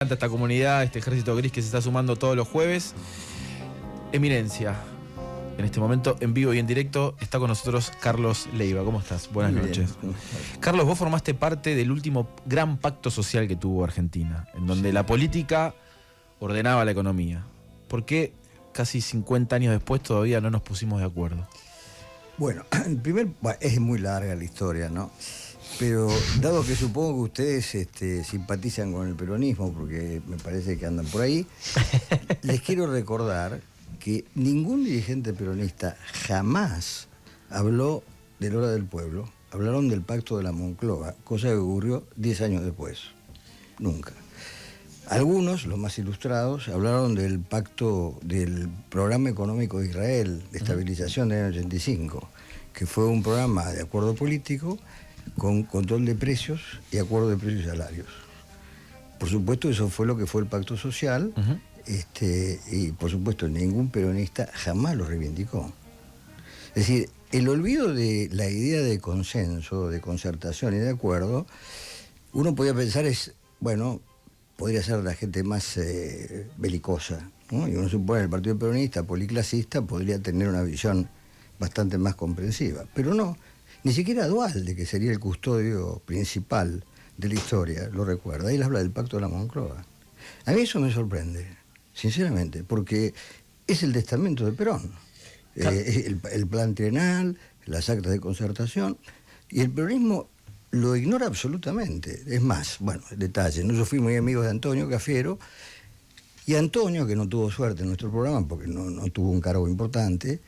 Esta comunidad, este ejército gris que se está sumando todos los jueves. Eminencia, en este momento, en vivo y en directo, está con nosotros Carlos Leiva. ¿Cómo estás? Buenas noches. Carlos, vos formaste parte del último gran pacto social que tuvo Argentina, en donde la política ordenaba la economía. ¿Por qué casi 50 años después todavía no nos pusimos de acuerdo? Bueno, es muy larga la historia, ¿no? Pero dado que supongo que ustedes simpatizan con el peronismo, porque me parece que andan por ahí, les quiero recordar que ningún dirigente peronista jamás habló del Hora del Pueblo. Hablaron del Pacto de la Moncloa, cosa que ocurrió 10 años después. Nunca. Algunos, los más ilustrados, hablaron del pacto del Programa Económico de Israel, de estabilización del año 85, que fue un programa de acuerdo político con control de precios y acuerdo de precios y salarios. Por supuesto, eso fue lo que fue el pacto social, y por supuesto ningún peronista jamás lo reivindicó. Es decir, el olvido de la idea de consenso, de concertación y de acuerdo, uno podía pensar podría ser la gente más belicosa, ¿no? Y uno supone que el Partido Peronista, policlasista, podría tener una visión bastante más comprensiva, pero no. Ni siquiera Duhalde, que sería el custodio principal de la historia, lo recuerda. Él habla del Pacto de la Moncloa. A mí eso me sorprende, sinceramente, porque es el testamento de Perón. El plan trienal, las actas de concertación, y el peronismo lo ignora absolutamente. Es más, detalle, ¿no? Yo fui muy amigo de Antonio Cafiero, y Antonio, que no tuvo suerte en nuestro programa porque no tuvo un cargo importante,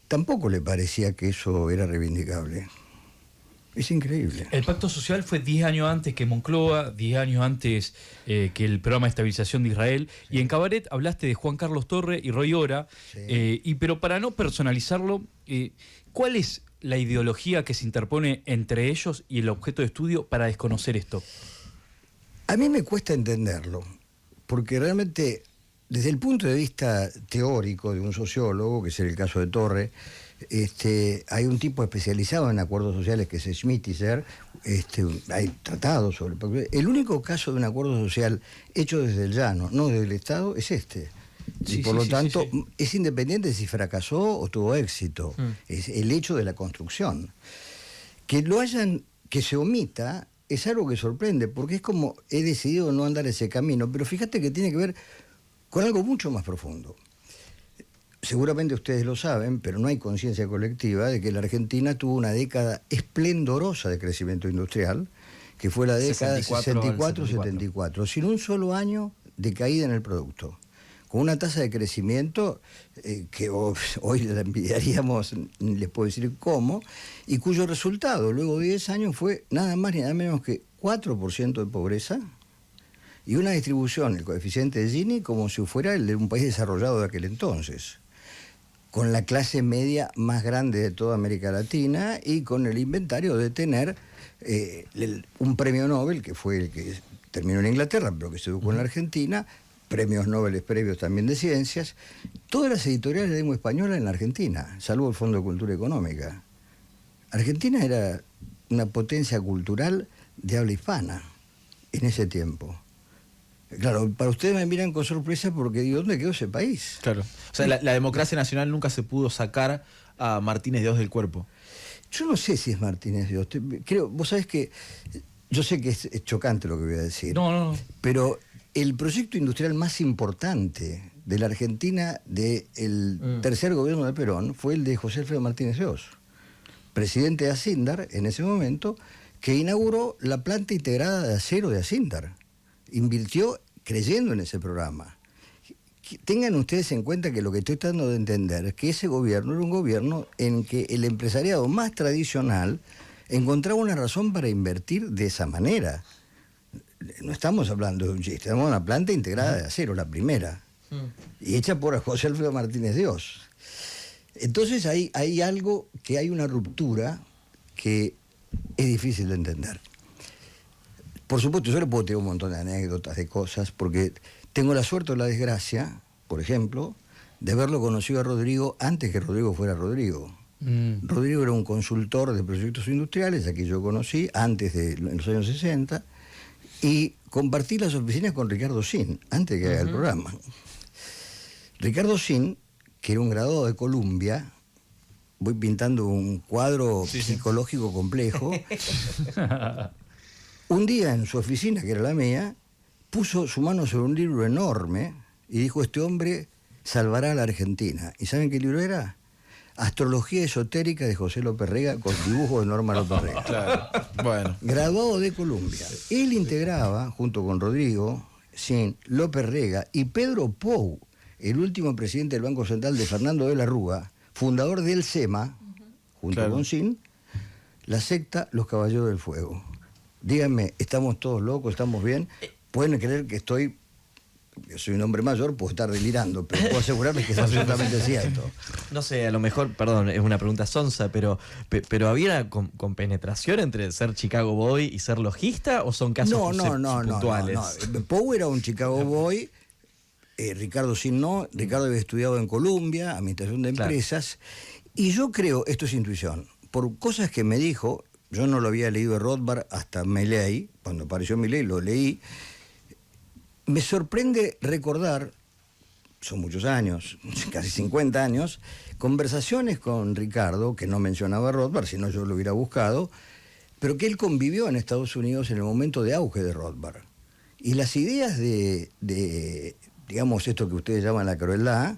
tampoco le parecía que eso era reivindicable. Es increíble. El pacto social fue 10 años antes que Moncloa, 10 años antes que el programa de estabilización de Israel. Sí. Y en Cabaret hablaste de Juan Carlos Torre y Roy Ora. Sí. Pero para no personalizarlo, ¿cuál es la ideología que se interpone entre ellos y el objeto de estudio para desconocer esto? A mí me cuesta entenderlo, porque realmente, desde el punto de vista teórico de un sociólogo, que es el caso de Torre, hay un tipo especializado en acuerdos sociales que es Schmittiser, hay tratados sobre el único caso de un acuerdo social hecho desde el llano, no desde el Estado, es este. Y por lo tanto, es independiente de si fracasó o tuvo éxito. Es el hecho de la construcción. Que se omita es algo que sorprende, porque es como he decidido no andar ese camino, pero fíjate que tiene que ver con algo mucho más profundo. Seguramente ustedes lo saben, pero no hay conciencia colectiva de que la Argentina tuvo una década esplendorosa de crecimiento industrial, que fue la década 64-74, sin un solo año de caída en el producto, con una tasa de crecimiento que hoy la envidiaríamos, les puedo decir cómo, y cuyo resultado luego de 10 años fue nada más ni nada menos que 4% de pobreza, y una distribución, el coeficiente de Gini, como si fuera el de un país desarrollado de aquel entonces, con la clase media más grande de toda América Latina y con el inventario de tener un premio Nobel, que fue el que terminó en Inglaterra, pero que se educó en la Argentina, premios Nobel previos también de ciencias, todas las editoriales de lengua española en la Argentina, salvo el Fondo de Cultura Económica. Argentina era una potencia cultural de habla hispana en ese tiempo. Claro, para ustedes me miran con sorpresa porque digo, ¿dónde quedó ese país? Claro. O sea, la democracia nacional nunca se pudo sacar a Martínez de Oz del cuerpo. Yo no sé si es Martínez de Oz. Vos sabés que yo sé que es chocante lo que voy a decir. No. Pero el proyecto industrial más importante de la Argentina del tercer gobierno de Perón fue el de José Alfredo Martínez de Oz, presidente de Acindar en ese momento, que inauguró la planta integrada de acero de Acindar. Invirtió creyendo en ese programa. Tengan ustedes en cuenta que lo que estoy tratando de entender es que ese gobierno era un gobierno en que el empresariado más tradicional encontraba una razón para invertir de esa manera. No estamos hablando de un chiste, estamos de una planta integrada de acero, la primera, y hecha por José Alfredo Martínez de Oz. Entonces hay algo, que hay una ruptura que es difícil de entender. Por supuesto, yo le puedo tener un montón de anécdotas, de cosas, porque tengo la suerte o la desgracia, por ejemplo, de haberlo conocido a Rodrigo antes que Rodrigo fuera Rodrigo. Rodrigo era un consultor de proyectos industriales, a quien yo conocí antes de en los años 60, Y compartí las oficinas con Ricardo Sin, antes de que haga el programa. Ricardo Sin, que era un graduado de Columbia, voy pintando un cuadro psicológico complejo. Un día en su oficina, que era la mía, puso su mano sobre un libro enorme y dijo: este hombre salvará a la Argentina. ¿Y saben qué libro era? Astrología esotérica de José López Rega, con dibujos de Norma López Rega. Claro. Bueno. Graduado de Columbia. Él integraba, junto con Rodrigo Sin, López Rega y Pedro Pou, el último presidente del Banco Central de Fernando de la Rúa, fundador del SEMA, junto con Sin, la secta Los Caballeros del Fuego. Díganme, ¿estamos todos locos? ¿Estamos bien? Pueden creer que yo soy un hombre mayor, puedo estar delirando, pero puedo asegurarles que es absolutamente cierto. No sé, a lo mejor, perdón, es una pregunta sonsa, pero ¿había compenetración entre ser Chicago Boy y ser logista o son casos puntuales? No. Pou era un Chicago Boy, Ricardo Sin no. Ricardo había estudiado en Columbia, administración de empresas, y yo creo, esto es intuición, por cosas que me dijo. Yo no lo había leído de Rothbard hasta Milley. Cuando apareció Milley lo leí. Me sorprende recordar, son muchos años, casi 50 años, conversaciones con Ricardo, que no mencionaba a Rothbard, si no yo lo hubiera buscado, pero que él convivió en Estados Unidos en el momento de auge de Rothbard. Y las ideas de digamos, esto que ustedes llaman la crueldad,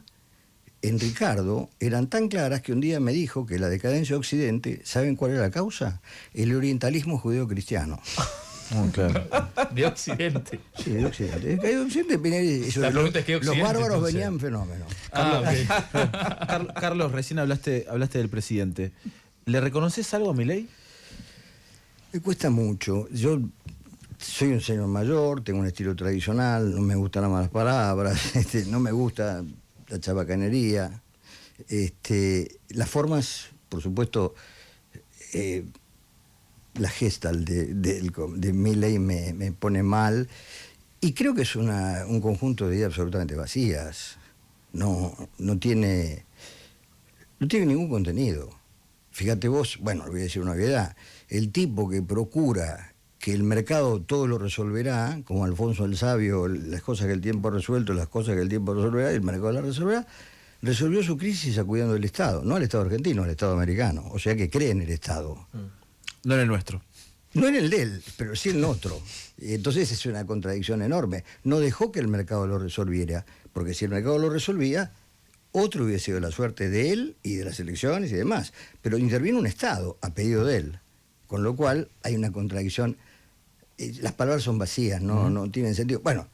en Ricardo eran tan claras que un día me dijo que la decadencia de Occidente, ¿saben cuál era la causa? El orientalismo judeo-cristiano. Claro. De Occidente. Sí, de Occidente. De Occidente la pregunta es ¿qué Occidente? Los bárbaros entonces venían en fenómeno. Carlos, recién hablaste del presidente. ¿Le reconoces algo a Milei? Me cuesta mucho. Yo soy un señor mayor, tengo un estilo tradicional, no me gustan las malas palabras, no me gusta la chabacanería. Las formas, por supuesto, la Gestalt de Milei me pone mal, y creo que es un conjunto de ideas absolutamente vacías. No tiene ningún contenido. Fíjate vos, bueno, voy a decir una obviedad, el tipo que procura que el mercado todo lo resolverá, como Alfonso el Sabio, las cosas que el tiempo ha resuelto, las cosas que el tiempo resolverá, el mercado las resolverá, resolvió su crisis acudiendo al Estado, no al Estado argentino, al Estado americano, o sea que cree en el Estado. No en el nuestro. No en el de él, pero sí en el otro. Entonces es una contradicción enorme. No dejó que el mercado lo resolviera, porque si el mercado lo resolvía, otro hubiera sido la suerte de él y de las elecciones y demás. Pero intervino un Estado a pedido de él, con lo cual hay una contradicción. Las palabras son vacías, no tienen sentido. Bueno,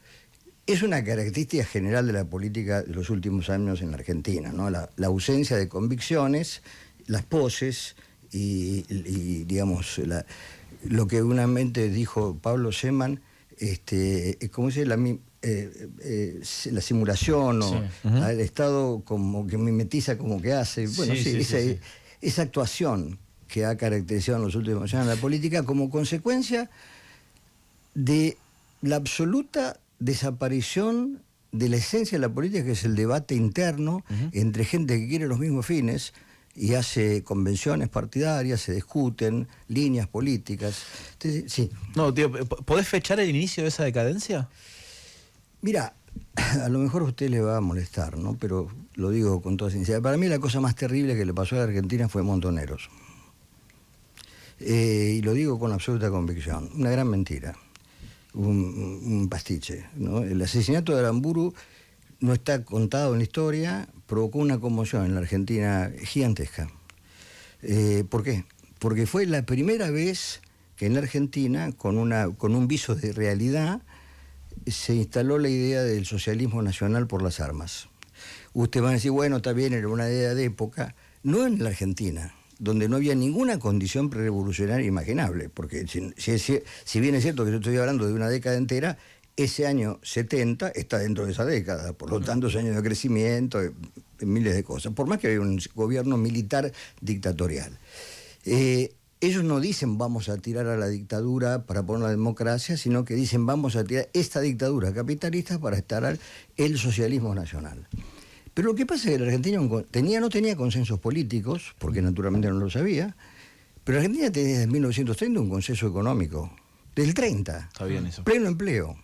es una característica general de la política de los últimos años en la Argentina, ¿no? La ausencia de convicciones, las poses y digamos, lo que unamente dijo Pablo Schemann, ¿cómo se dice? La simulación, o el Estado como que mimetiza, como que hace. Bueno, esa actuación que ha caracterizado en los últimos años la política como consecuencia de la absoluta desaparición de la esencia de la política, que es el debate interno entre gente que quiere los mismos fines y hace convenciones partidarias, se discuten líneas políticas. Entonces, sí. No, tío, ¿podés fechar el inicio de esa decadencia? Mira, a lo mejor a usted le va a molestar, ¿no? Pero lo digo con toda sinceridad. Para mí la cosa más terrible que le pasó a la Argentina fue Montoneros. Y lo digo con absoluta convicción. Una gran mentira. Un pastiche, ¿no? El asesinato de Aramburu no está contado en la historia, provocó una conmoción en la Argentina gigantesca. ¿Por qué? Porque fue la primera vez que en la Argentina, con un viso de realidad, se instaló la idea del socialismo nacional por las armas. Usted va a decir, bueno, está bien, era una idea de época. No en la Argentina, donde no había ninguna condición prerevolucionaria imaginable, porque si bien es cierto que yo estoy hablando de una década entera, ese año 70 está dentro de esa década, por lo tanto es año de crecimiento, miles de cosas, por más que haya un gobierno militar dictatorial. Ellos no dicen vamos a tirar a la dictadura para poner la democracia, sino que dicen vamos a tirar esta dictadura capitalista para instalar el socialismo nacional. Pero lo que pasa es que la Argentina no tenía consensos políticos, porque naturalmente no lo sabía, pero la Argentina tenía desde 1930 un consenso económico, Del 30. Está bien eso. Pleno empleo.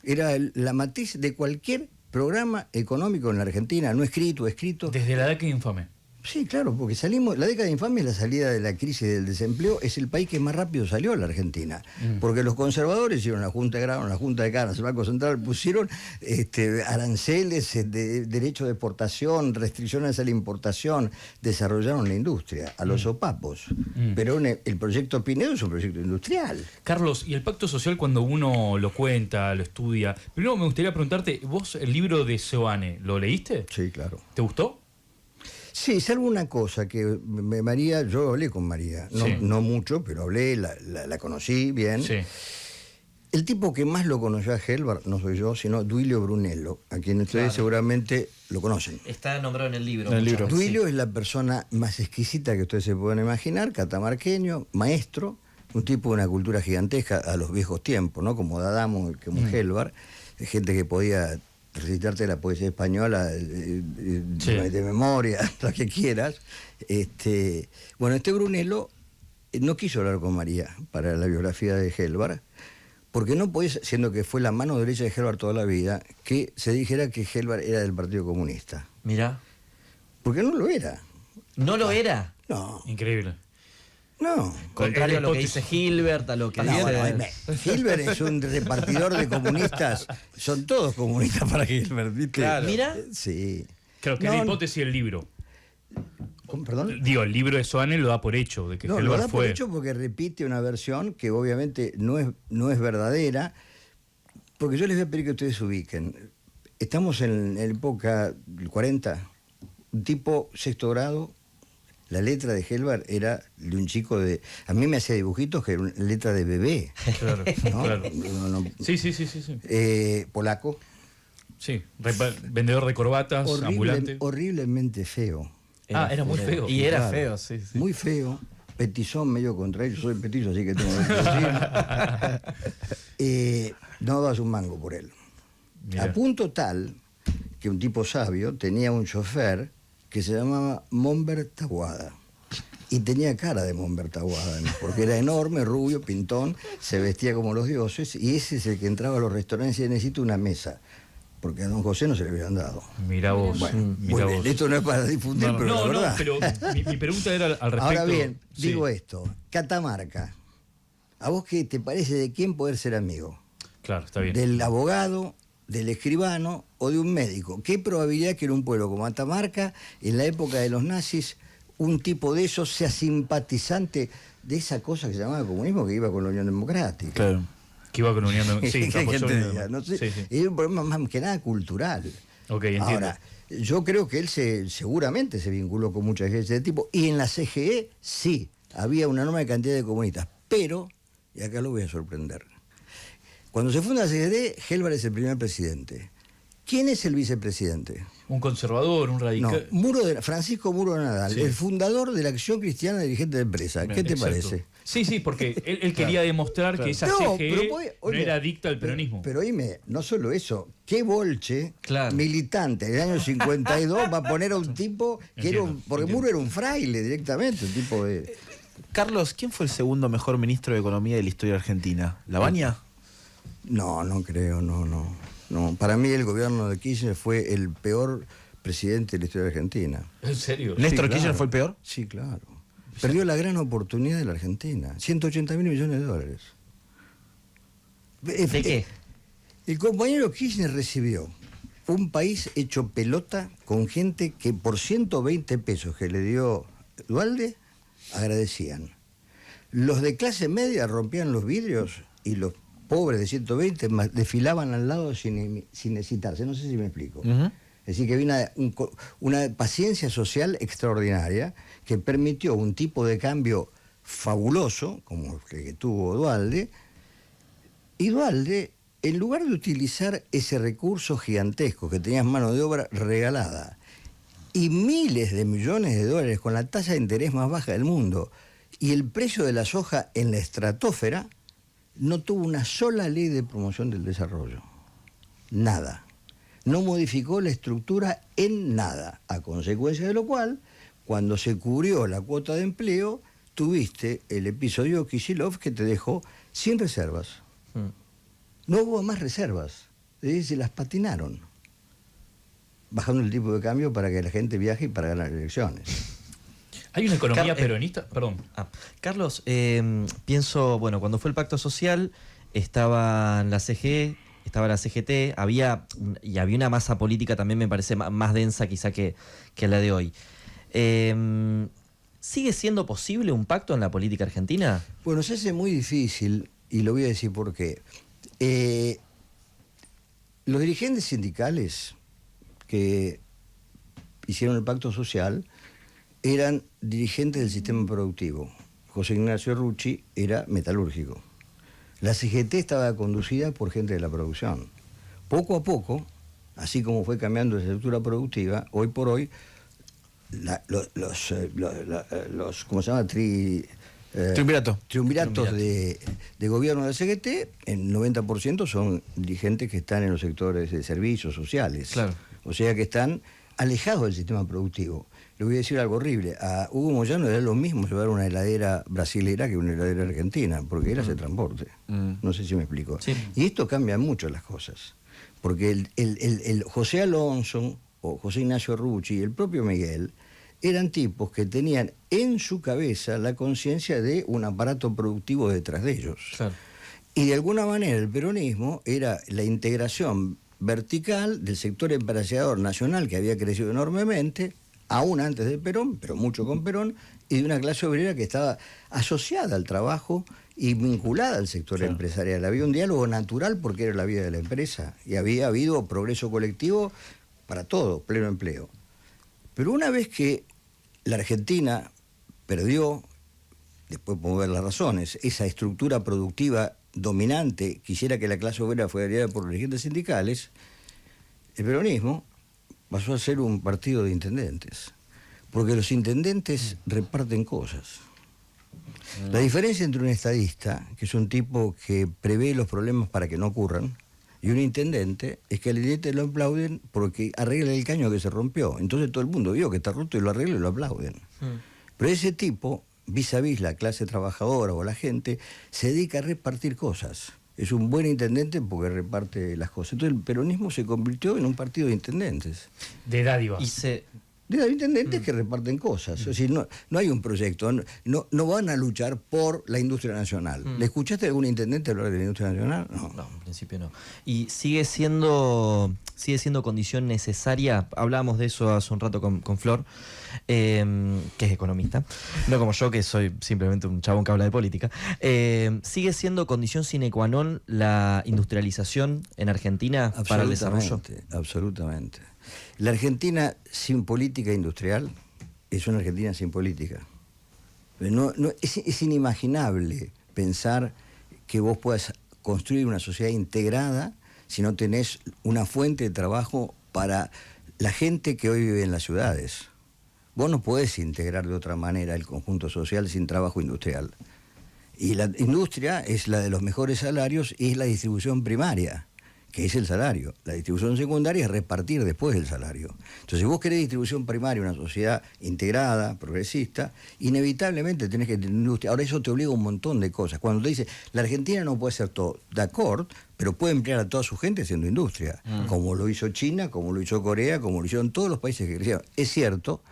Era la matriz de cualquier programa económico en la Argentina, no escrito, escrito. Desde la década infame. Sí, claro, porque salimos, la década de infamia es la salida de la crisis del desempleo, es el país que más rápido salió la Argentina, porque los conservadores hicieron la Junta de Grano, la Junta de Canas, el Banco Central, pusieron aranceles, derecho de exportación, restricciones a la importación, desarrollaron la industria, a los sopapos. Pero el proyecto Pinedo es un proyecto industrial. Carlos, y el pacto social cuando uno lo cuenta, lo estudia, primero me gustaría preguntarte, vos el libro de Seoane, ¿lo leíste? Sí, claro. ¿Te gustó? Sí, salvo una cosa que María, yo hablé con María, no, Sí. no mucho, pero hablé, la conocí bien. Sí. El tipo que más lo conoció a Helvar no soy yo, sino Duilio Brunello, a quien ustedes seguramente lo conocen. Está nombrado en el libro. En el libro. Duilio es la persona más exquisita que ustedes se pueden imaginar, catamarqueño, maestro, un tipo de una cultura gigantesca a los viejos tiempos, ¿no? Como D'Adamo, como Helvar, gente que podía recitarte la poesía española de memoria, lo que quieras. Bueno, Brunello no quiso hablar con María para la biografía de Helvar, porque no podía, siendo que fue la mano derecha de Helvar toda la vida, que se dijera que Helvar era del Partido Comunista. Mirá. Porque no lo era. ¿No lo era? No, Increíble. no. Contrario a lo que hipótesis. dice Gilbert, a lo que No, dice... bueno, Hilbert es un repartidor de comunistas. Son todos comunistas para Hilbert, ¿viste? Claro. Mira. Sí. Creo que No, es la no. hipótesis del libro. ¿Perdón? Digo, el libro de Seoane lo da por hecho, de que No, lo Helvar da por fue. hecho porque repite una versión que obviamente no es verdadera. Porque yo les voy a pedir que ustedes se ubiquen. Estamos en época del 40. Un tipo sexto grado. La letra de Helvar era de un chico de... A mí me hacía dibujitos que era una letra de bebé. Claro, ¿no? claro. No. Sí. Polaco. Sí, vendedor de corbatas, ambulante. Horriblemente feo. Era muy feo. Y era Claro. feo, sí. Muy feo, petizón medio contrario, yo soy petizo, así que tengo que no dabas un mango por él. Mirá. A punto tal que un tipo sabio tenía un chofer que se llamaba Monbert Taboada. Y tenía cara de Monbert Taboada, ¿no? Porque era enorme, rubio, pintón, se vestía como los dioses, y ese es el que entraba a los restaurantes y decía, necesito una mesa. Porque a don José no se le habían dado. Mirá vos. Bueno, mirá muy bien, vos. esto no es para difundir, pero la verdad. pero mi pregunta era al respecto. Ahora bien, Sí. digo esto, Catamarca, ¿a vos qué te parece de quién poder ser amigo? Claro, está bien. ¿Del abogado, del escribano o de un médico? ¿Qué probabilidad que en un pueblo como Catamarca, en la época de los nazis, un tipo de esos sea simpatizante de esa cosa que se llamaba comunismo, que iba con la Unión Democrática? Claro. Que iba con Unión de... Sí, ¿Qué querés que apoyó te Unión diga? de- No sé, Sí, sí. es un problema más que nada cultural. Ok, entiendo. Ahora, yo creo que él seguramente se vinculó con mucha gente de ese tipo, y en la CGE sí, había una enorme cantidad de comunistas, pero, y acá lo voy a sorprender, cuando se funda la CGD, Helvar es el primer presidente. ¿Quién es el vicepresidente? Un conservador, un No, radical. Francisco Muro de Nadal, Sí. el fundador de la Acción Cristiana Dirigente de Empresa. ¿Qué te Exacto. parece? Sí, porque él quería demostrar que esa No, CGE pero no oye, era adicta al peronismo. Pero oíme, no solo eso, ¿qué bolche Claro. militante del año 52 va a poner a un tipo que era Entiendo, porque Muro era un fraile directamente, un tipo de... Carlos, ¿quién fue el segundo mejor ministro de Economía de la historia argentina? ¿Labaña? No creo, no. Para mí el gobierno de Kirchner fue el peor presidente de la historia argentina. ¿En serio? ¿Néstor Sí, Kirchner claro. fue el peor? Sí, claro. Perdió la gran oportunidad de la Argentina. 180.000 millones de dólares. ¿De qué? El compañero Kirchner recibió un país hecho pelota con gente que por 120 pesos que le dio Duhalde, agradecían. Los de clase media rompían los vidrios y los pobres de 120 desfilaban al lado sin necesitarse. No sé si me explico. Ujú. Es decir, que había una paciencia social extraordinaria que permitió un tipo de cambio fabuloso, como el que tuvo Duhalde, y Duhalde, en lugar de utilizar ese recurso gigantesco que tenías mano de obra regalada y miles de millones de dólares con la tasa de interés más baja del mundo y el precio de la soja en la estratosfera, no tuvo una sola ley de promoción del desarrollo. Nada. No modificó la estructura en nada, a consecuencia de lo cual, cuando se cubrió la cuota de empleo, tuviste el episodio Kicillof que te dejó sin reservas. No hubo más reservas. Es decir, se las patinaron, bajando el tipo de cambio para que la gente viaje y para ganar elecciones. ¿Hay una economía peronista? Perdón. Carlos, pienso, bueno, cuando fue el Pacto Social, estaba la CGT, había una masa política también, me parece, más densa quizá que la de hoy. ¿Sigue siendo posible un pacto en la política argentina? Bueno, se hace muy difícil, y lo voy a decir por qué. Los dirigentes sindicales que hicieron el Pacto Social eran dirigentes del sistema productivo. José Ignacio Rucci era metalúrgico. La CGT estaba conducida por gente de la producción. Poco a poco, así como fue cambiando la estructura productiva, hoy por hoy, los ¿cómo se llama? Triunviratos de gobierno de la CGT, el 90% son dirigentes que están en los sectores de servicios sociales. Claro. O sea que están alejados del sistema productivo. Le voy a decir algo horrible. A Hugo Moyano era lo mismo llevar una heladera brasilera que una heladera argentina, porque él hace transporte. No sé si me explico. Sí. Y esto cambia mucho las cosas. Porque el José Alonso, o José Ignacio Rucci, y el propio Miguel, eran tipos que tenían en su cabeza la conciencia de un aparato productivo detrás de ellos. Claro. Y de alguna manera el peronismo era la integración vertical del sector empresarial nacional que había crecido enormemente, aún antes de Perón, pero mucho con Perón, y de una clase obrera que estaba asociada al trabajo y vinculada al sector empresarial. Había un diálogo natural porque era la vida de la empresa y había habido progreso colectivo para todo, pleno empleo. Pero una vez que la Argentina perdió, después podemos ver las razones, esa estructura productiva dominante, quisiera que la clase obrera fuera liderada por los dirigentes sindicales, el peronismo pasó a ser un partido de intendentes, porque los intendentes reparten cosas. La diferencia entre un estadista, que es un tipo que prevé los problemas para que no ocurran, y un intendente, es que al intendente lo aplauden porque arregla el caño que se rompió. Entonces todo el mundo vio que está roto y lo arregla y lo aplauden. Pero ese tipo, vis a vis la clase trabajadora o la gente, se dedica a repartir cosas. Es un buen intendente porque reparte las cosas. Entonces el peronismo se convirtió en un partido de intendentes. De dádivas. De intendentes que reparten cosas. Es decir, no hay un proyecto, no van a luchar por la industria nacional. ¿Le escuchaste a algún intendente hablar de la industria nacional? No, en principio no. Y sigue siendo condición necesaria, hablábamos de eso hace un rato con Flor, que es economista, no como yo, que soy simplemente un chabón que habla de política. ¿Sigue siendo condición sine qua non la industrialización en Argentina para el desarrollo? Absolutamente. La Argentina sin política industrial es una Argentina sin política. Es inimaginable pensar que vos puedas construir una sociedad integrada si no tenés una fuente de trabajo para la gente que hoy vive en las ciudades. Vos no podés integrar de otra manera el conjunto social sin trabajo industrial. Y la industria es la de los mejores salarios y es la distribución primaria, que es el salario. La distribución secundaria es repartir después del salario. Entonces, si vos querés distribución primaria, una sociedad integrada, progresista, inevitablemente tenés que tener industria. Ahora, eso te obliga a un montón de cosas. Cuando te dice, la Argentina no puede hacer todo, de acuerdo, pero puede emplear a toda su gente haciendo industria, como lo hizo China, como lo hizo Corea, como lo hicieron todos los países que crecieron. Es cierto,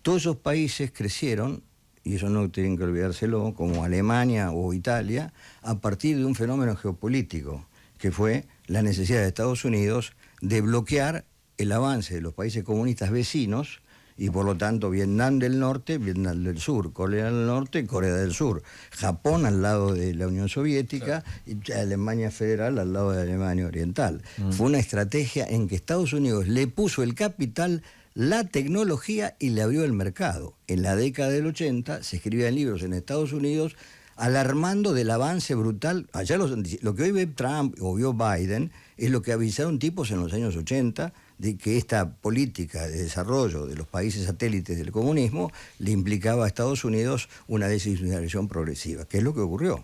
todos esos países crecieron, y eso no tienen que olvidárselo, como Alemania o Italia, a partir de un fenómeno geopolítico, que fue la necesidad de Estados Unidos de bloquear el avance de los países comunistas vecinos y por lo tanto Vietnam del Norte, Vietnam del Sur, Corea del Norte, Corea del Sur, Japón al lado de la Unión Soviética y Alemania Federal al lado de Alemania Oriental. Fue una estrategia en que Estados Unidos le puso el capital, la tecnología y le abrió el mercado. En la década del 80 se escribían libros en Estados Unidos alarmando del avance brutal. Allá lo que hoy ve Trump o vio Biden es lo que avisaron tipos en los años 80 de que esta política de desarrollo de los países satélites del comunismo le implicaba a Estados Unidos una desindustrialización progresiva, que es lo que ocurrió.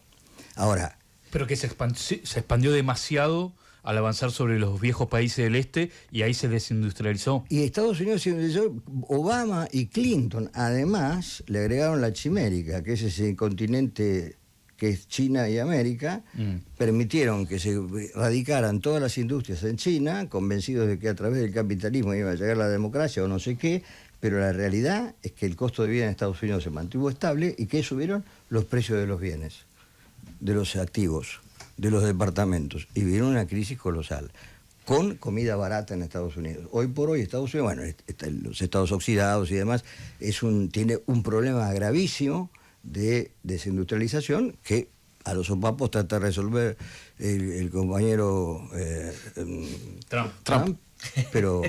Ahora, pero que se expandió demasiado al avanzar sobre los viejos países del este y ahí se desindustrializó. Y Estados Unidos se industrializó. Obama y Clinton además le agregaron la chimérica, que es ese continente que es China y América, permitieron que se radicaran todas las industrias en China, convencidos de que a través del capitalismo iba a llegar la democracia o no sé qué, pero la realidad es que el costo de vida en Estados Unidos se mantuvo estable y que subieron los precios de los bienes, de los activos, de los departamentos, y vino una crisis colosal, con comida barata en Estados Unidos. Hoy por hoy Estados Unidos, bueno, los estados oxidados y demás, tiene un problema gravísimo de desindustrialización que a los sopapos trata de resolver el compañero Trump, pero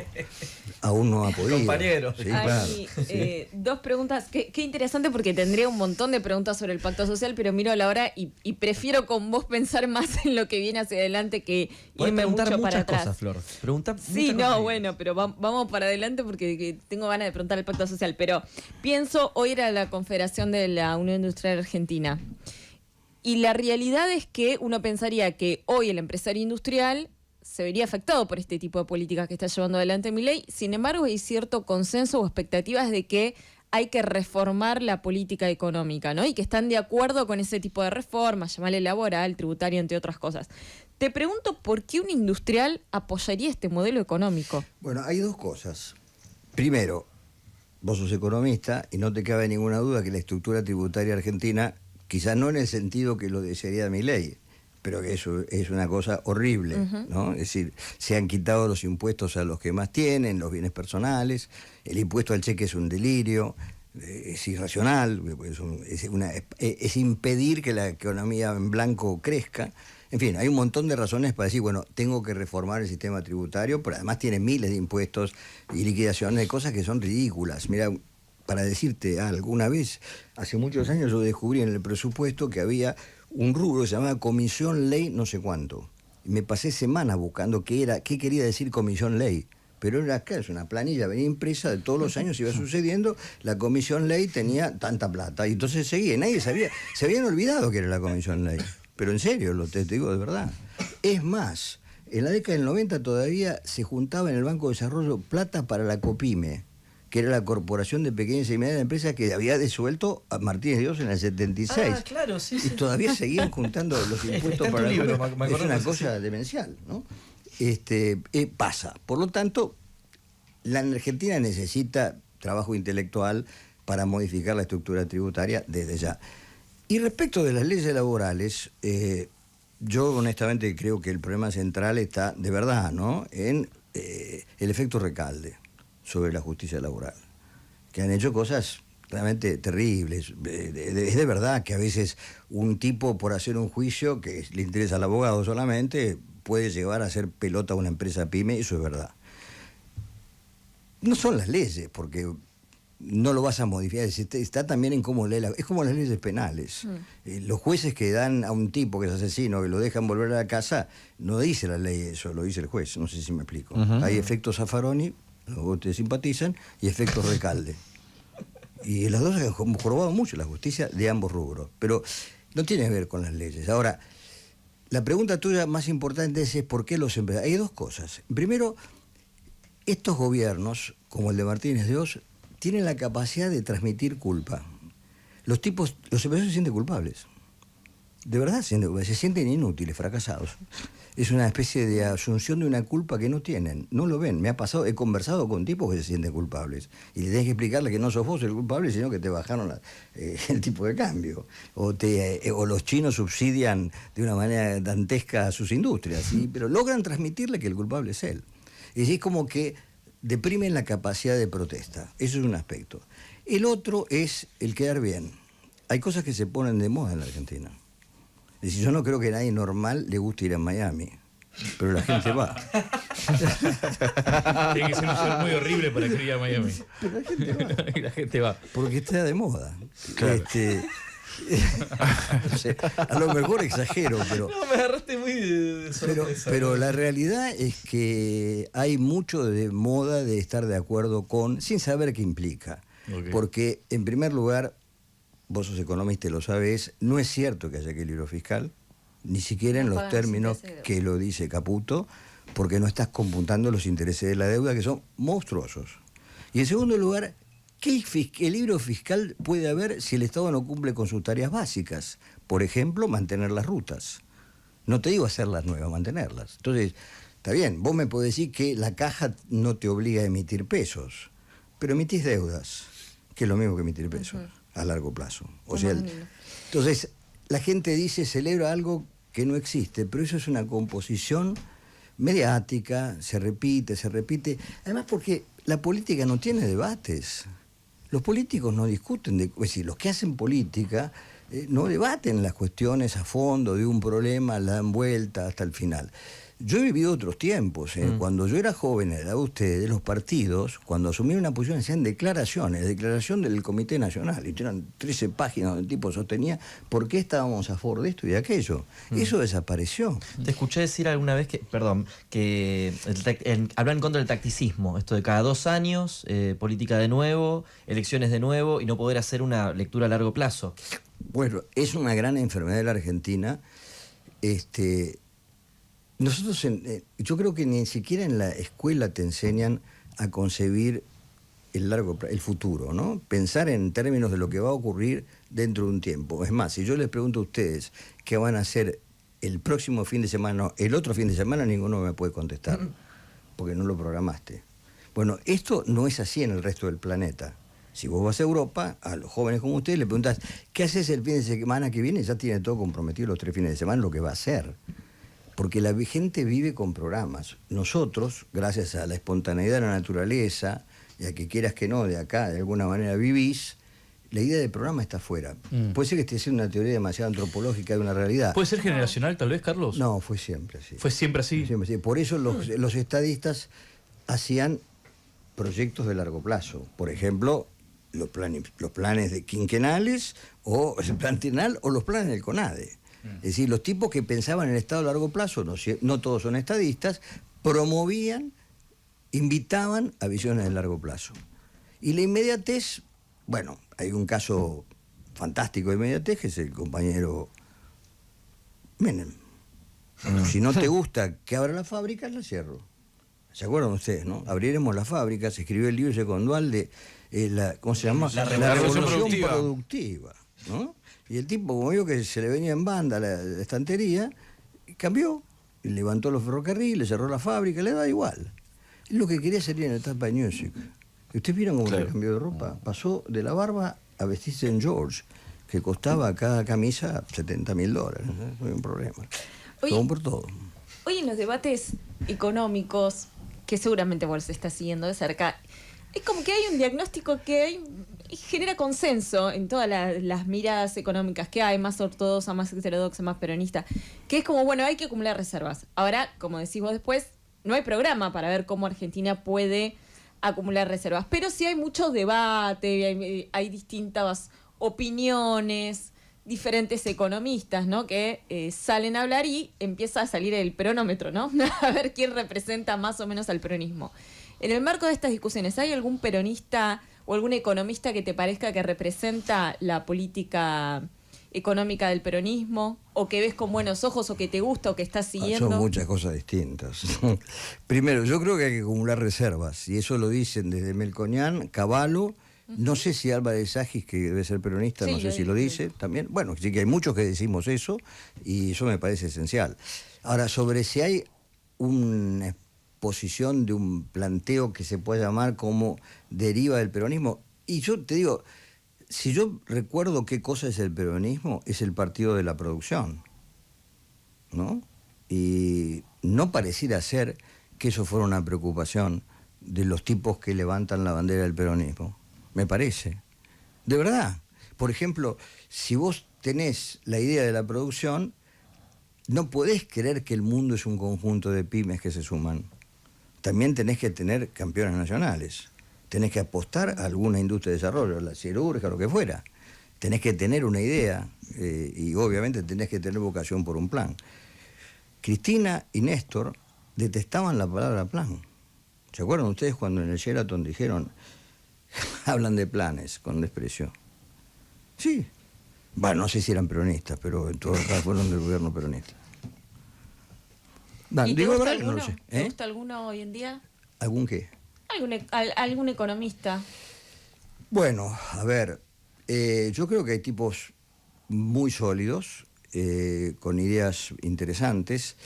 aún no ha podido. Compañero. Sí, claro. Hay dos preguntas. Qué interesante, porque tendría un montón de preguntas sobre el pacto social, pero miro a la hora y prefiero con vos pensar más en lo que viene hacia adelante que Puedes irme preguntar mucho para muchas atrás. cosas, Flor. Pregunta Sí, muchas no, cosas. bueno, pero vamos para adelante porque tengo ganas de preguntar el pacto social. Pero pienso, hoy era la Confederación de la Unión Industrial Argentina. Y la realidad es que uno pensaría que hoy el empresario industrial se vería afectado por este tipo de políticas que está llevando adelante Milei. Sin embargo, hay cierto consenso o expectativas de que hay que reformar la política económica, ¿no? Y que están de acuerdo con ese tipo de reformas, llamarle laboral, tributario, entre otras cosas. Te pregunto, ¿por qué un industrial apoyaría este modelo económico? Bueno, hay dos cosas. Primero, vos sos economista y no te cabe ninguna duda que la estructura tributaria argentina, quizás no en el sentido que lo desearía Milei, pero que eso es una cosa horrible, ¿no? Es decir, se han quitado los impuestos a los que más tienen, los bienes personales, el impuesto al cheque es un delirio, es irracional, es impedir que la economía en blanco crezca. En fin, hay un montón de razones para decir, bueno, tengo que reformar el sistema tributario, pero además tiene miles de impuestos y liquidaciones de cosas que son ridículas. Mira, para decirte algo, una vez, hace muchos años yo descubrí en el presupuesto que había un rubro que se llamaba Comisión Ley no sé cuánto. Y me pasé semanas buscando qué quería decir Comisión Ley. Pero era acá, es una planilla, venía impresa de todos los años, iba sucediendo, la Comisión Ley tenía tanta plata. Y entonces seguía, nadie sabía, se habían olvidado que era la Comisión Ley. Pero en serio, te digo de verdad. Es más, en la década del 90 todavía se juntaba en el Banco de Desarrollo plata para la COPIME, que era la Corporación de Pequeñas y Medianas Empresas que había disuelto a Martínez Dios en el 76. Ah, claro, sí, Y sí. todavía seguían juntando los impuestos Está en tu para libro, la me Es acuerdo una que cosa demencial, ¿no? Pasa. Por lo tanto, la Argentina necesita trabajo intelectual para modificar la estructura tributaria desde ya. Y respecto de las leyes laborales, yo honestamente creo que el problema central está, de verdad, ¿no?, en el efecto Recalde sobre la justicia laboral, que han hecho cosas realmente terribles. Es de verdad que a veces un tipo, por hacer un juicio que le interesa al abogado solamente, puede llevar a hacer pelota a una empresa pyme, eso es verdad. No son las leyes, porque no lo vas a modificar, está también en cómo lee es como las leyes penales. Los jueces que dan a un tipo que es asesino, que lo dejan volver a la casa, no dice la ley eso, lo dice el juez, no sé si me explico. Hay efectos Zaffaroni, los te simpatizan, y efectos Recalde. Y las dos han jorobado mucho la justicia de ambos rubros, pero no tiene que ver con las leyes. Ahora, la pregunta tuya más importante es ¿por qué los empresarios? Hay dos cosas. Primero, estos gobiernos, como el de Martínez de Oz, tienen la capacidad de transmitir culpa. Los empresarios se sienten culpables. De verdad se sienten inútiles, fracasados. Es una especie de asunción de una culpa que no tienen. No lo ven. Me ha pasado, he conversado con tipos que se sienten culpables. Y le tenés que explicarle que no sos vos el culpable, sino que te bajaron el tipo de cambio. O los chinos subsidian de una manera dantesca a sus industrias. ¿Sí? Pero logran transmitirle que el culpable es él. Es como que deprimen la capacidad de protesta. Eso es un aspecto. El otro es el quedar bien. Hay cosas que se ponen de moda en la Argentina. Es decir, yo no creo que a nadie normal le guste ir a Miami, pero la gente va. Tiene que ser un show muy horrible para que ir a Miami. Pero la gente va. Y la gente va. Porque está de moda. Claro. No sé, a lo mejor exagero, pero... No, me agarraste muy de sorpresa. Pero la realidad es que hay mucho de moda de estar de acuerdo con, sin saber qué implica. Okay. Porque, en primer lugar, vos sos economista y lo sabés, no es cierto que haya equilibrio fiscal, ni siquiera en No los pagan términos los intereses de que lo dice Caputo, porque no estás computando los intereses de la deuda, que son monstruosos. Y en segundo lugar, ¿Qué libro fiscal puede haber si el Estado no cumple con sus tareas básicas? Por ejemplo, mantener las rutas. No te digo hacerlas nuevas, mantenerlas. Entonces, está bien, vos me podés decir que la caja no te obliga a emitir pesos, pero emitís deudas, que es lo mismo que emitir pesos a largo plazo. O sea, entonces, la gente dice, celebra algo que no existe, pero eso es una composición mediática, se repite. Además, porque la política no tiene debates. Los políticos no discuten, es decir, los que hacen política no debaten las cuestiones a fondo de un problema, la dan vuelta hasta el final. Yo he vivido otros tiempos. Cuando yo era joven, era ustedes, los partidos, cuando asumían una posición, hacían declaraciones, declaración del Comité Nacional, y eran 13 páginas donde el tipo sostenía por qué estábamos a favor de esto y de aquello. Eso desapareció. Te escuché decir alguna vez que hablar en contra del tacticismo, esto de cada 2 años, política de nuevo, elecciones de nuevo, y no poder hacer una lectura a largo plazo. Bueno, es una gran enfermedad de la Argentina. Nosotros, yo creo que ni siquiera en la escuela te enseñan a concebir el futuro, ¿no? Pensar en términos de lo que va a ocurrir dentro de un tiempo. Es más, si yo les pregunto a ustedes qué van a hacer el próximo fin de semana, no, el otro fin de semana, ninguno me puede contestar, porque no lo programaste. Bueno, esto no es así en el resto del planeta. Si vos vas a Europa, a los jóvenes como ustedes le preguntás, ¿qué haces el fin de semana que viene? Ya tiene todo comprometido los 3 fines de semana, lo que va a hacer. Porque la gente vive con programas. Nosotros, gracias a la espontaneidad de la naturaleza, y a que quieras que no, de acá, de alguna manera vivís, la idea del programa está afuera. Puede ser que esté haciendo una teoría demasiado antropológica de una realidad. ¿Puede ser generacional tal vez, Carlos? No, fue siempre así. ¿Fue siempre así? Siempre así. Por eso los estadistas hacían proyectos de largo plazo. Por ejemplo, los planes de quinquenales, o el plan trienal, o los planes del CONADE. Es decir, los tipos que pensaban en el Estado a largo plazo, no todos son estadistas, promovían, invitaban a visiones de largo plazo. Y la inmediatez, bueno, hay un caso fantástico de inmediatez, que es el compañero Menem. Si no te gusta que abra las fábricas, la cierro. ¿Se acuerdan ustedes, no? Abriremos las fábricas, escribió el libro ese Condual de, ¿cómo se llama? La revolución productiva, ¿no? Y el tipo, como vio que se le venía en banda la estantería, cambió, y levantó los ferrocarriles, cerró la fábrica, le da igual. Es lo que quería salir en el Tapa Music. ¿Ustedes vieron cómo le cambió de ropa? Pasó de la barba a vestirse en George, que costaba cada camisa $70.000. No hay un problema. Todo por todo. Hoy en los debates económicos, que seguramente vos estás siguiendo de cerca, es como que hay un diagnóstico que genera consenso en todas las miradas económicas que hay, más ortodoxa, más heterodoxa, más peronista, que es como, bueno, hay que acumular reservas. Ahora, como decís vos después, no hay programa para ver cómo Argentina puede acumular reservas, pero sí hay mucho debate, hay distintas opiniones, diferentes economistas, ¿no? Que salen a hablar y empieza a salir el peronómetro, ¿no? A ver quién representa más o menos al peronismo. En el marco de estas discusiones, ¿hay algún peronista o algún economista que te parezca que representa la política económica del peronismo, o que ves con buenos ojos, o que te gusta, o que estás siguiendo? Son muchas cosas distintas. Primero, yo creo que hay que acumular reservas, y eso lo dicen desde Melconian, Cavallo, no sé si Álvarez Agis, que debe ser peronista, sí, no sé si lo dice también. Bueno, sí que hay muchos que decimos eso, y eso me parece esencial. Ahora, sobre si hay una posición de un planteo que se puede llamar como deriva del peronismo, y yo te digo, si yo recuerdo qué cosa es el peronismo, es el partido de la producción, ¿no? Y no pareciera ser que eso fuera una preocupación de los tipos que levantan la bandera del peronismo, me parece. De verdad. Por ejemplo, si vos tenés la idea de la producción, no podés creer que el mundo es un conjunto de pymes que se suman. También tenés que tener campeones nacionales. Tenés que apostar a alguna industria de desarrollo, la siderúrgica, lo que fuera. Tenés que tener una idea y obviamente tenés que tener vocación por un plan. Cristina y Néstor detestaban la palabra plan. ¿Se acuerdan ustedes cuando en el Sheraton dijeron, hablan de planes con desprecio? Sí. Bueno, no sé si eran peronistas, pero en todo caso fueron del gobierno peronista. ¿Y te gusta alguno? No lo sé. ¿Te gusta alguno hoy en día? ¿Algún qué? ¿Algún economista? Bueno, a ver, yo creo que hay tipos muy sólidos, con ideas interesantes,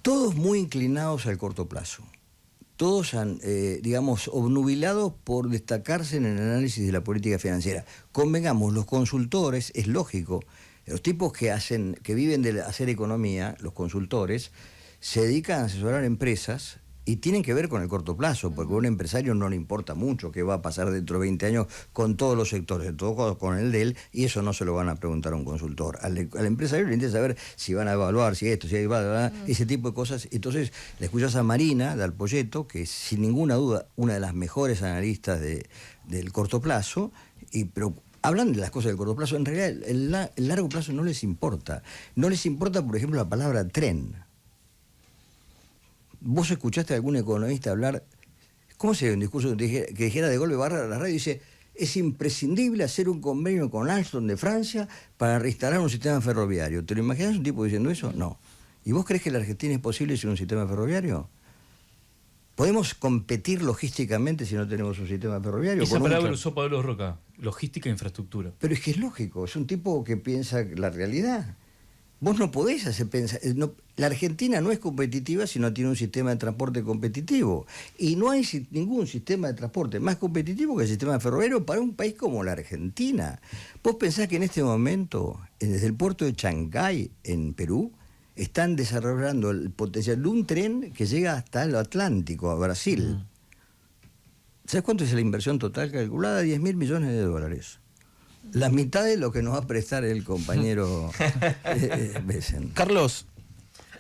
todos muy inclinados al corto plazo. Todos han, digamos, obnubilados por destacarse en el análisis de la política financiera. Convengamos, los consultores, es lógico, los tipos que viven de hacer economía, los consultores, se dedican a asesorar empresas y tienen que ver con el corto plazo, porque a un empresario no le importa mucho qué va a pasar dentro de 20 años con todos los sectores, en todo con el de él, y eso no se lo van a preguntar a un consultor. Al empresario le interesa saber si van a evaluar, si esto, si hay ese tipo de cosas. Entonces, le escuchás a Marina Dal Poyetto, que es sin ninguna duda una de las mejores analistas del corto plazo, pero hablan de las cosas del corto plazo. En realidad, el largo plazo no les importa. No les importa, por ejemplo, la palabra tren. ¿Vos escuchaste a algún economista hablar, cómo sería un discurso que dijera de golpe barra a la radio y dice, es imprescindible hacer un convenio con Alstom de Francia para reinstalar un sistema ferroviario? ¿Te lo imaginas un tipo diciendo eso? No. ¿Y vos crees que la Argentina es posible sin un sistema ferroviario? ¿Podemos competir logísticamente si no tenemos un sistema ferroviario? Esa palabra usó Pablo Roca, logística e infraestructura. Pero es que es lógico, es un tipo que piensa la realidad. Vos no podés hacer pensar... la Argentina no es competitiva si no tiene un sistema de transporte competitivo. Y no hay ningún sistema de transporte más competitivo que el sistema ferroviario para un país como la Argentina. Vos pensás que en este momento, desde el puerto de Chancay, en Perú, están desarrollando el potencial de un tren que llega hasta el Atlántico, a Brasil. ¿Sabés cuánto es la inversión total calculada? 10.000 millones de dólares. La mitad de lo que nos va a prestar el compañero Besen. Carlos,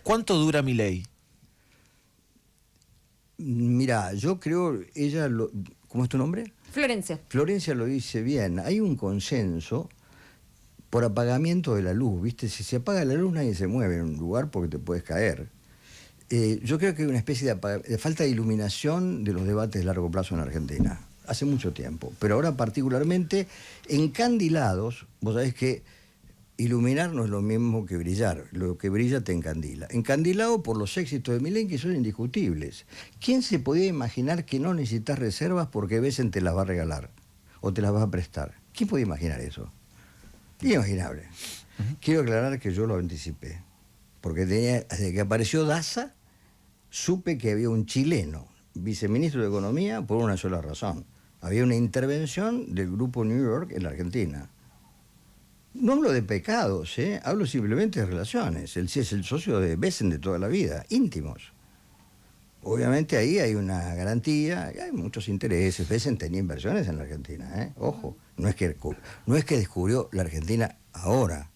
¿cuánto dura Milei? Mirá, yo creo, ¿cómo es tu nombre? Florencia. Florencia lo dice bien. Hay un consenso por apagamiento de la luz, ¿viste? Si se apaga la luz nadie se mueve en un lugar porque te puedes caer. Yo creo que hay una especie de falta de iluminación de los debates de largo plazo en Argentina. Hace mucho tiempo, pero ahora particularmente encandilados. Vos sabés que iluminar no es lo mismo que brillar, lo que brilla te encandila. Encandilado por los éxitos de Milei, que son indiscutibles. ¿Quién se podía imaginar que no necesitas reservas porque Besen te las va a regalar o te las va a prestar? ¿Quién podía imaginar eso? Inimaginable. Quiero aclarar que yo lo anticipé, porque desde que apareció Daza, supe que había un chileno viceministro de Economía por una sola razón. Había una intervención del Grupo New York en la Argentina. No hablo de pecados, hablo simplemente de relaciones. Él sí es el socio de Besen de toda la vida, íntimos. Obviamente ahí hay una garantía, hay muchos intereses. Besen tenía inversiones en la Argentina, ojo. No es que descubrió la Argentina ahora.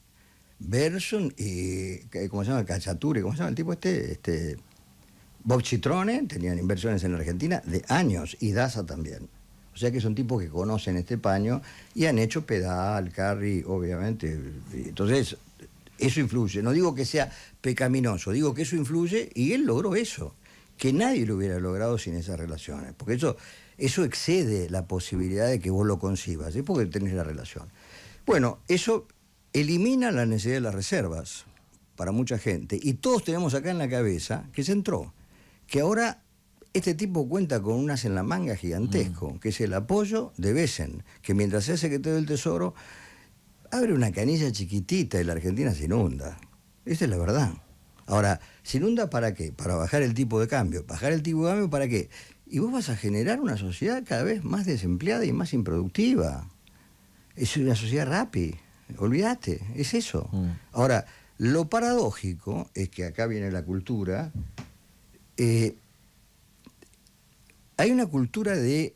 Berson y, ¿cómo se llama? Cacciatore, ¿cómo se llama el tipo este? Bob Citrone tenían inversiones en la Argentina de años, y Daza también. O sea que son tipos que conocen este paño y han hecho Pedal, Carri, obviamente. Entonces, eso influye. No digo que sea pecaminoso, digo que eso influye, y él logró eso, que nadie lo hubiera logrado sin esas relaciones. Porque eso excede la posibilidad de que vos lo concibas, es porque tenés la relación. Bueno, eso elimina la necesidad de las reservas para mucha gente. Y todos tenemos acá en la cabeza que se entró, que ahora este tipo cuenta con un as en la manga gigantesco, que es el apoyo de Besen, que mientras es secretario del Tesoro, abre una canilla chiquitita y la Argentina se inunda. Esa es la verdad. Ahora, ¿se inunda para qué? Para bajar el tipo de cambio. ¿Bajar el tipo de cambio para qué? Y vos vas a generar una sociedad cada vez más desempleada y más improductiva. Es una sociedad rapi. Olvídate, es eso. Ahora, lo paradójico es que acá viene la cultura. Hay una cultura de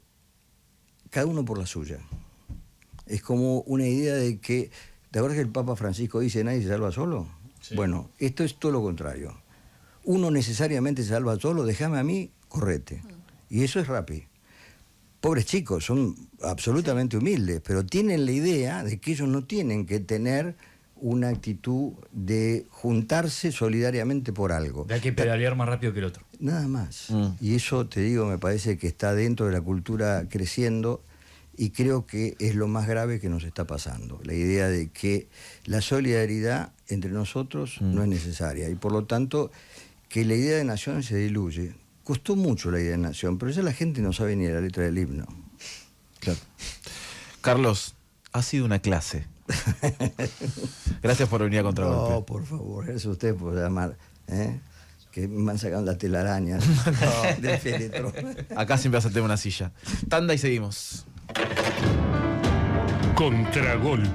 cada uno por la suya. Es como una idea de que, ¿te acuerdas que el Papa Francisco dice nadie se salva solo? Sí. Bueno, esto es todo lo contrario. Uno necesariamente se salva solo, déjame a mí, correte. Y eso es Rappi. Pobres chicos, son absolutamente humildes, pero tienen la idea de que ellos no tienen que tener una actitud de juntarse solidariamente por algo. Hay que pedalear más rápido que el otro. Nada más. Y eso, te digo, me parece que está dentro de la cultura creciendo, y creo que es lo más grave que nos está pasando. La idea de que la solidaridad entre nosotros no es necesaria, y por lo tanto que la idea de nación se diluye. Costó mucho la idea de nación, pero ya la gente no sabe ni la letra del himno. Claro. Carlos, ha sido una clase. Gracias por venir a Contragolpe. No, por favor, eso usted puede llamar, ¿eh? Que me han sacado la telaraña. No, del féretro. Acá siempre vas a tener una silla. Tanda y seguimos. Contragolpe.